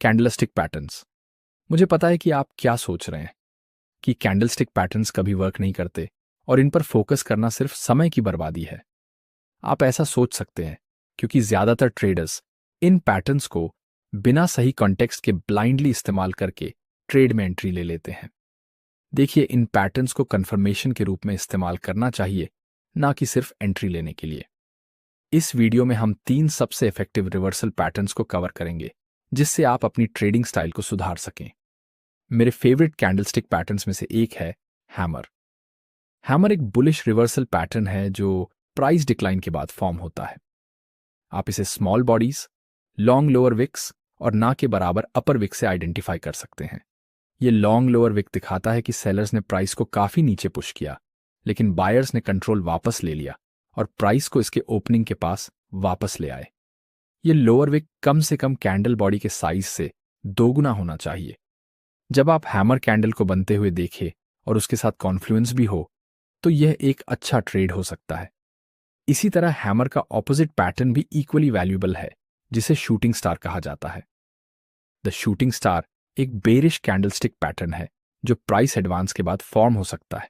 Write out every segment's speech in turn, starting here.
Candlestick patterns. मुझे पता है कि आप क्या सोच रहे हैं कि कैंडलस्टिक पैटर्न्स कभी वर्क नहीं करते और इन पर फोकस करना सिर्फ समय की बर्बादी है। आप ऐसा सोच सकते हैं क्योंकि ज्यादातर ट्रेडर्स इन पैटर्न्स को बिना सही कॉन्टेक्स्ट के ब्लाइंडली इस्तेमाल करके ट्रेड में एंट्री ले लेते हैं। देखिए, इन पैटर्न्स को कंफर्मेशन के रूप में इस्तेमाल करना चाहिए, ना कि सिर्फ एंट्री लेने के लिए। इस वीडियो में हम 3 सबसे इफेक्टिव रिवर्सल पैटर्न्स को कवर करेंगे जिससे आप अपनी ट्रेडिंग स्टाइल को सुधार सकें। मेरे फेवरेट कैंडलस्टिक पैटर्न्स में से एक है हैमर। हैमर एक बुलिश रिवर्सल पैटर्न है जो प्राइस डिक्लाइन के बाद फॉर्म होता है। आप इसे small bodies, long lower wicks और ना के बराबर अपर विक से आइडेंटिफाई कर सकते हैं। ये लॉन्ग लोअर विक दिखाता है कि सेलर्स ने प्राइस को काफी नीचे पुश किया, लेकिन बायर्स ने कंट्रोल वापस ले लिया और प्राइस को इसके ओपनिंग के पास वापस ले आए। ये लोअर विक कम से कम कैंडल बॉडी के साइज से दोगुना होना चाहिए। जब आप हैमर कैंडल को बनते हुए देखें और उसके साथ कॉन्फ्लुएंस भी हो, तो यह एक अच्छा ट्रेड हो सकता है। इसी तरह हैमर का ऑपोजिट पैटर्न भी इक्वली वैल्यूएबल है, जिसे शूटिंग स्टार कहा जाता है। द शूटिंग स्टार एक बेरिश कैंडलस्टिक पैटर्न है जो प्राइस एडवांस के बाद फॉर्म हो सकता है।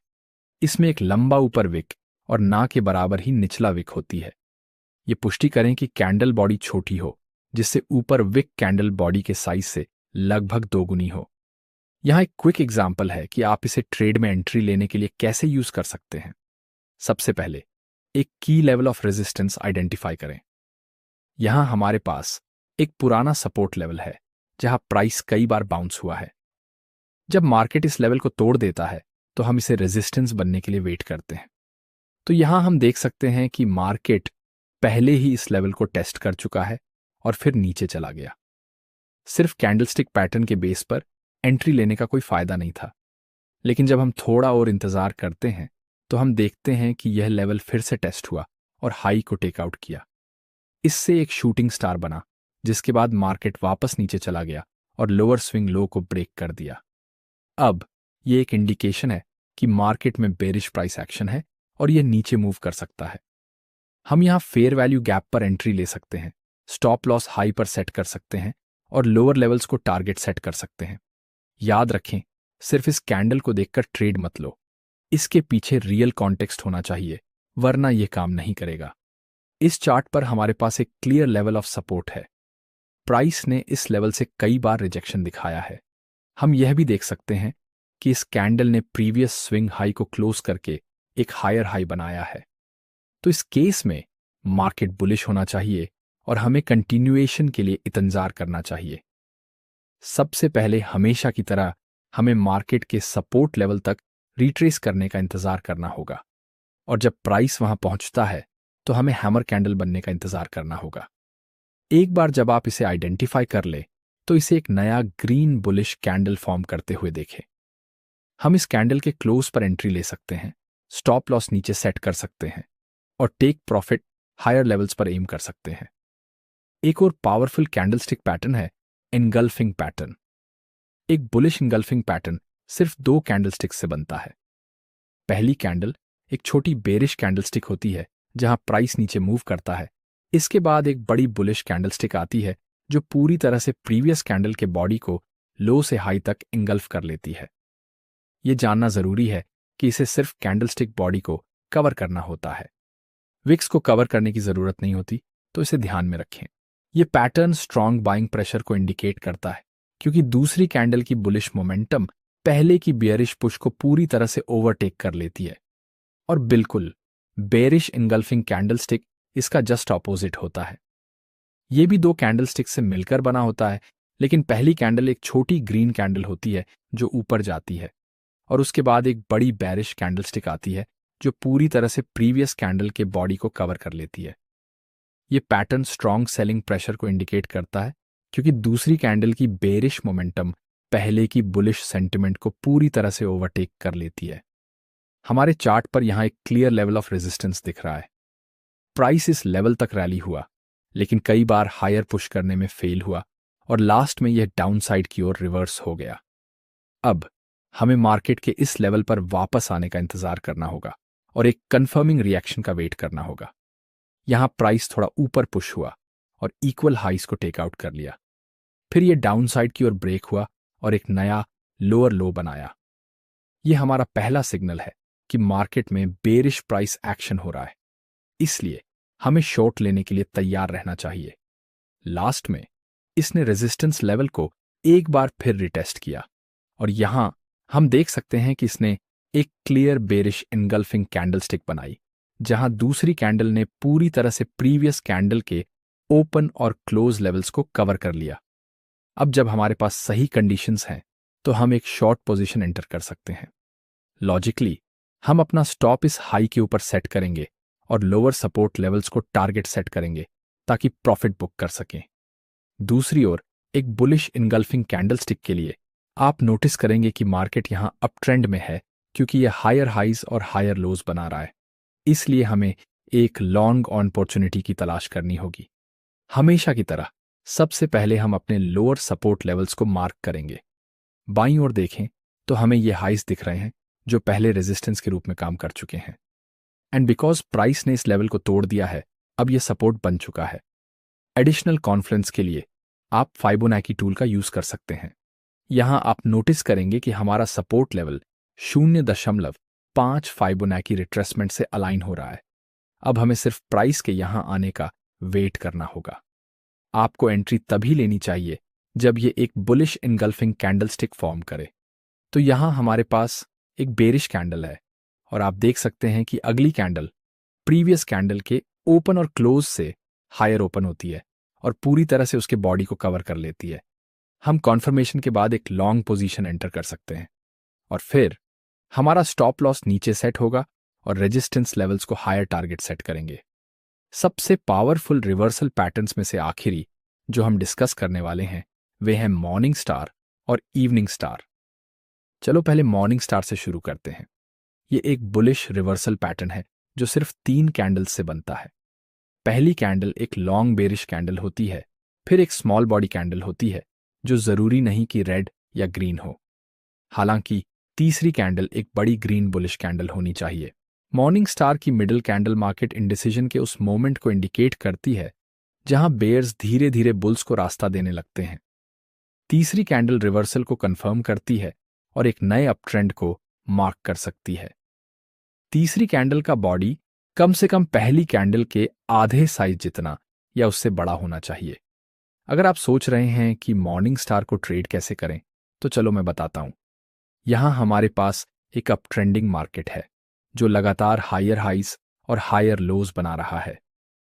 इसमें एक लंबा ऊपर विक और ना के बराबर ही निचला विक होती है। ये पुष्टि करें कि कैंडल बॉडी छोटी हो, जिससे ऊपर विक कैंडल बॉडी के साइज से लगभग दोगुनी हो। यहां एक क्विक एग्जांपल है कि आप इसे ट्रेड में एंट्री लेने के लिए कैसे यूज कर सकते हैं। सबसे पहले एक की लेवल ऑफ रेजिस्टेंस आइडेंटिफाई करें। यहां हमारे पास एक पुराना सपोर्ट लेवल है जहां प्राइस कई बार बाउंस हुआ है। जब मार्केट इस लेवल को तोड़ देता है तो हम इसे रेजिस्टेंस बनने के लिए वेट करते हैं। तो यहां हम देख सकते हैं कि मार्केट पहले ही इस लेवल को टेस्ट कर चुका है और फिर नीचे चला गया। सिर्फ कैंडलस्टिक पैटर्न के बेस पर एंट्री लेने का कोई फायदा नहीं था, लेकिन जब हम थोड़ा और इंतजार करते हैं तो हम देखते हैं कि यह लेवल फिर से टेस्ट हुआ और हाई को टेकआउट किया। इससे एक शूटिंग स्टार बना, जिसके बाद मार्केट वापस नीचे चला गया और लोअर स्विंग लो को ब्रेक कर दिया। अब यह एक इंडिकेशन है कि मार्केट में बेरिश प्राइस एक्शन है और यह नीचे मूव कर सकता है। हम यहां फेयर वैल्यू गैप पर एंट्री ले सकते हैं, स्टॉप लॉस हाई पर सेट कर सकते हैं और लोअर लेवल्स को टारगेट सेट कर सकते हैं। याद रखें, सिर्फ इस कैंडल को देखकर ट्रेड मत लो, इसके पीछे रियल कॉन्टेक्स्ट होना चाहिए, वरना यह काम नहीं करेगा। इस चार्ट पर हमारे पास एक क्लियर लेवल ऑफ सपोर्ट है। प्राइस ने इस लेवल से कई बार रिजेक्शन दिखाया है। हम यह भी देख सकते हैं कि इस कैंडल ने प्रीवियस स्विंग हाई को क्लोज करके एक हायर हाई बनाया है। तो इस केस में मार्केट बुलिश होना चाहिए और हमें कंटिन्यूएशन के लिए इंतजार करना चाहिए। सबसे पहले हमेशा की तरह हमें मार्केट के सपोर्ट लेवल तक रिट्रेस करने का इंतजार करना होगा, और जब प्राइस वहां पहुंचता है तो हमें हैमर कैंडल बनने का इंतजार करना होगा। एक बार जब आप इसे आइडेंटिफाई कर ले तो इसे एक नया ग्रीन बुलिश कैंडल फॉर्म करते हुए देखें। हम इस कैंडल के क्लोज पर एंट्री ले सकते हैं, स्टॉप लॉस नीचे सेट कर सकते हैं और टेक प्रॉफिट हायर लेवल्स पर एम कर सकते हैं। एक और पावरफुल कैंडलस्टिक पैटर्न है एनगल्फिंग पैटर्न। एक बुलिश एनगल्फिंग पैटर्न सिर्फ 2 कैंडलस्टिक से बनता है। पहली कैंडल एक छोटी बेरिश कैंडलस्टिक होती है जहां प्राइस नीचे मूव करता है। इसके बाद एक बड़ी बुलिश कैंडलस्टिक आती है जो पूरी तरह से प्रीवियस कैंडल के बॉडी को लो से हाई तक एंगल्फ कर लेती है। यह जानना जरूरी है कि इसे सिर्फ कैंडलस्टिक बॉडी को कवर करना होता है, विक्स को कवर करने की जरूरत नहीं होती, तो इसे ध्यान में रखें। यह पैटर्न स्ट्रॉन्ग बाइंग प्रेशर को इंडिकेट करता है क्योंकि दूसरी कैंडल की बुलिश मोमेंटम पहले की बेयरिश पुश को पूरी तरह से ओवरटेक कर लेती है। और बिल्कुल बेरिश एनगल्फिंग कैंडलस्टिक इसका जस्ट ऑपोजिट होता है। यह भी 2 कैंडलस्टिक से मिलकर बना होता है, लेकिन पहली कैंडल एक छोटी ग्रीन कैंडल होती है जो ऊपर जाती है, और उसके बाद एक बड़ी बेरिश कैंडलस्टिक आती है जो पूरी तरह से प्रीवियस कैंडल के बॉडी को कवर कर लेती है। यह पैटर्न स्ट्रॉन्ग सेलिंग प्रेशर को इंडिकेट करता है क्योंकि दूसरी कैंडल की बेरिश मोमेंटम पहले की बुलिश सेंटिमेंट को पूरी तरह से ओवरटेक कर लेती है। हमारे चार्ट पर यहां एक क्लियर लेवल ऑफ रेजिस्टेंस दिख रहा है। प्राइस इस लेवल तक रैली हुआ, लेकिन कई बार हायर पुश करने में फेल हुआ और लास्ट में यह डाउनसाइड की ओर रिवर्स हो गया। अब हमें मार्केट के इस लेवल पर वापस आने का इंतजार करना होगा और एक कंफर्मिंग रिएक्शन का वेट करना होगा। यहां प्राइस थोड़ा ऊपर पुश हुआ और इक्वल हाइस को टेक आउट कर लिया। फिर ये डाउनसाइड की ओर ब्रेक हुआ और एक नया लोअर लो बनाया। ये हमारा पहला सिग्नल है कि मार्केट में बेरिश प्राइस एक्शन हो रहा है, इसलिए हमें शॉर्ट लेने के लिए तैयार रहना चाहिए। लास्ट में इसने रेजिस्टेंस लेवल को एक बार फिर रिटेस्ट किया और यहां हम देख सकते हैं कि इसने एक क्लियर बेरिश इनगल्फिंग कैंडलस्टिक बनाई, जहां दूसरी कैंडल ने पूरी तरह से प्रीवियस कैंडल के ओपन और क्लोज लेवल्स को कवर कर लिया। अब जब हमारे पास सही कंडीशंस हैं तो हम एक शॉर्ट पोजीशन एंटर कर सकते हैं। लॉजिकली हम अपना स्टॉप इस हाई के ऊपर सेट करेंगे और लोअर सपोर्ट लेवल्स को टारगेट सेट करेंगे ताकि प्रॉफिट बुक कर सकें। दूसरी ओर एक बुलिश इनगल्फिंग कैंडलस्टिक के लिए आप नोटिस करेंगे कि मार्केट यहां अप ट्रेंड में है, क्योंकि यह हायर हाइज और हायर लोज बना रहा है। इसलिए हमें एक लॉन्ग ऑन अपॉर्चुनिटी की तलाश करनी होगी। हमेशा की तरह सबसे पहले हम अपने लोअर सपोर्ट लेवल्स को मार्क करेंगे। बाईं ओर देखें तो हमें ये हाइज दिख रहे हैं जो पहले रेजिस्टेंस के रूप में काम कर चुके हैं, एंड बिकॉज प्राइस ने इस लेवल को तोड़ दिया है, अब यह सपोर्ट बन चुका है। एडिशनल कॉन्फ्रेंस के लिए आप फाइबोनाकी टूल का यूज कर सकते हैं। यहां आप नोटिस करेंगे कि हमारा सपोर्ट लेवल 0.5 फाइबोनाकी रिट्रेसमेंट से अलाइन हो रहा है। अब हमें सिर्फ प्राइस के यहां आने का वेट करना होगा। आपको एंट्री तभी लेनी चाहिए जब ये एक बुलिश इनगल्फिंग कैंडलस्टिक फॉर्म करे। तो यहां हमारे पास एक बेरिश कैंडल है और आप देख सकते हैं कि अगली कैंडल प्रीवियस कैंडल के ओपन और क्लोज से हायर ओपन होती है और पूरी तरह से उसके बॉडी को कवर कर लेती है। हम कॉन्फर्मेशन के बाद एक लॉन्ग पोजीशन एंटर कर सकते हैं और फिर हमारा स्टॉप लॉस नीचे सेट होगा और रेजिस्टेंस लेवल्स को हायर टारगेट सेट करेंगे। सबसे पावरफुल रिवर्सल पैटर्न्स में से आखिरी जो हम डिस्कस करने वाले हैं वे हैं मॉर्निंग स्टार और इवनिंग स्टार। चलो पहले मॉर्निंग स्टार से शुरू करते हैं। ये एक बुलिश रिवर्सल पैटर्न है जो सिर्फ 3 कैंडल्स से बनता है। पहली कैंडल एक लॉन्ग बेरिश कैंडल होती है, फिर एक स्मॉल बॉडी कैंडल होती है जो जरूरी नहीं कि रेड या ग्रीन हो। हालांकि तीसरी कैंडल एक बड़ी ग्रीन बुलिश कैंडल होनी चाहिए। मॉर्निंग स्टार की मिडिल कैंडल मार्केट इंडिसीजन के उस मोमेंट को इंडिकेट करती है जहां बेयर्स धीरे धीरे बुल्स को रास्ता देने लगते हैं। तीसरी कैंडल रिवर्सल को कंफर्म करती है और एक नए अप ट्रेंड को मार्क कर सकती है। तीसरी कैंडल का बॉडी कम से कम पहली कैंडल के आधे साइज जितना या उससे बड़ा होना चाहिए। अगर आप सोच रहे हैं कि मॉर्निंग स्टार को ट्रेड कैसे करें, तो चलो मैं बताता हूं। यहां हमारे पास एक अप ट्रेंडिंग मार्केट है जो लगातार हायर हाइज और हायर लोज बना रहा है।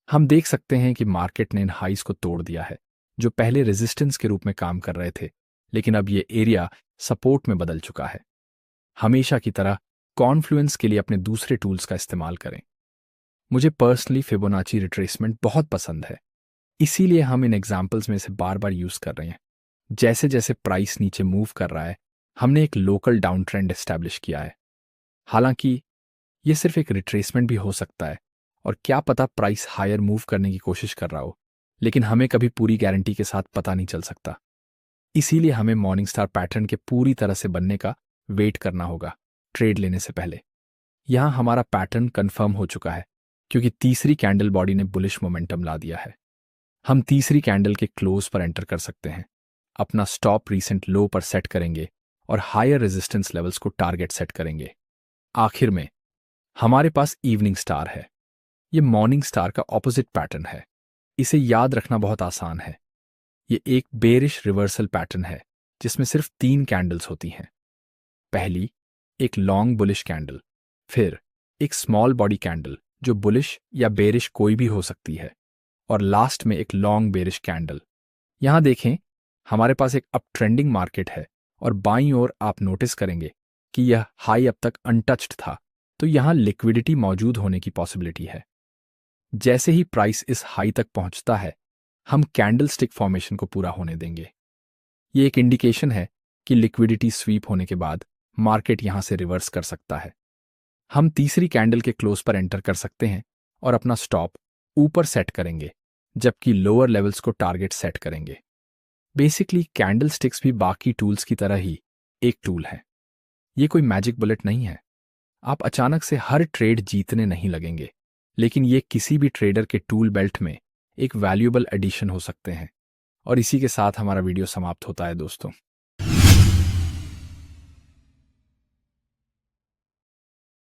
हम देख सकते हैं कि मार्केट ने इन हाइज को तोड़ दिया है जो पहले रेजिस्टेंस के रूप में काम कर रहे थे, लेकिन अब ये एरिया सपोर्ट में बदल चुका है। हमेशा की तरह कॉन्फ्लुएंस के लिए अपने दूसरे टूल्स का इस्तेमाल करें। मुझे पर्सनली फिबोनाची रिट्रेसमेंट बहुत पसंद है, इसीलिए हम इन एग्जाम्पल्स में से बार बार यूज कर रहे हैं। जैसे जैसे प्राइस नीचे मूव कर रहा है, हमने एक लोकल डाउन ट्रेंड एस्टैब्लिश किया है। हालांकि ये सिर्फ एक रिट्रेसमेंट भी हो सकता है और क्या पता प्राइस हायर मूव करने की कोशिश कर रहा हो, लेकिन हमें कभी पूरी गारंटी के साथ पता नहीं चल सकता। इसीलिए हमें मॉर्निंग स्टार पैटर्न के पूरी तरह से बनने का वेट करना होगा ट्रेड लेने से पहले। यहां हमारा पैटर्न कंफर्म हो चुका है क्योंकि तीसरी कैंडल बॉडी ने बुलिश मोमेंटम ला दिया है। हम तीसरी कैंडल के क्लोज पर एंटर कर सकते हैं, अपना स्टॉप रीसेंट लो पर सेट करेंगे और हायर रेजिस्टेंस लेवल्स को टारगेट सेट करेंगे। आखिर में हमारे पास इवनिंग स्टार है। ये मॉर्निंग स्टार का ऑपोजिट पैटर्न है। इसे याद रखना बहुत आसान है। ये एक बेरिश रिवर्सल पैटर्न है जिसमें सिर्फ 3 कैंडल्स होती हैं। पहली एक लॉन्ग बुलिश कैंडल, फिर एक स्मॉल बॉडी कैंडल जो बुलिश या बेरिश कोई भी हो सकती है, और लास्ट में एक लॉन्ग बेरिश कैंडल। यहां देखें, हमारे पास एक अप ट्रेंडिंग मार्केट है और बाईं ओर आप नोटिस करेंगे कि यह हाई अब तक अनटच्ड था, तो यहां लिक्विडिटी मौजूद होने की पॉसिबिलिटी है। जैसे ही प्राइस इस हाई तक पहुंचता है, हम कैंडल स्टिक फॉर्मेशन को पूरा होने देंगे। ये एक इंडिकेशन है कि लिक्विडिटी स्वीप होने के बाद मार्केट यहां से रिवर्स कर सकता है। हम तीसरी कैंडल के क्लोज पर एंटर कर सकते हैं और अपना स्टॉप ऊपर सेट करेंगे, जबकि लोअर लेवल्स को टारगेट सेट करेंगे। बेसिकली कैंडल स्टिक्स भी बाकी टूल्स की तरह ही एक टूल है। ये कोई मैजिक बुलेट नहीं है। आप अचानक से हर ट्रेड जीतने नहीं लगेंगे, लेकिन ये किसी भी ट्रेडर के टूल बेल्ट में एक वैल्यूएबल एडिशन हो सकते हैं और इसी के साथ हमारा वीडियो समाप्त होता है दोस्तों।